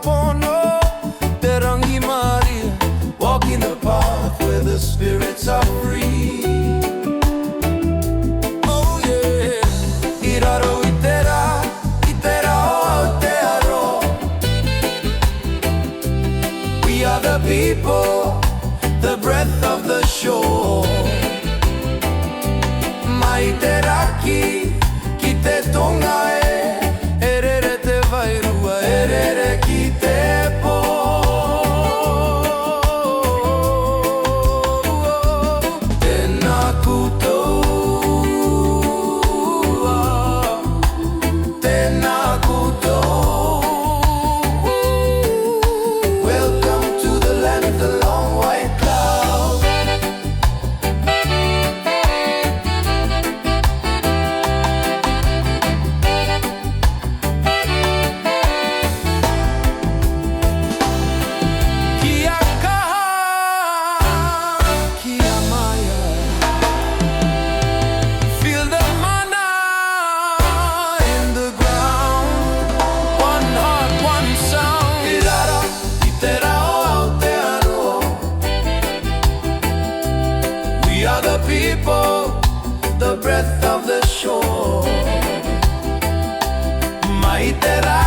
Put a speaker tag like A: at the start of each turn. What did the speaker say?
A: Ho'oponopono, Te Rangi Māori, walking the path where the spirits are free. Oh yeah, I raro I te rā o Aotearoa. We are the people, the breath of the shore. Mai te raki, ki te tonga e rere te wairua, e rere ki te po. Tēnā koutou, tēnā koutou. Welcome to the land of the long white cloud. Kia kaha, kia maya. Feel the mana in the ground. One heart, one sound. I rara I te rā o Aotearoa. We are the people, the breath of the shore. Mai te rā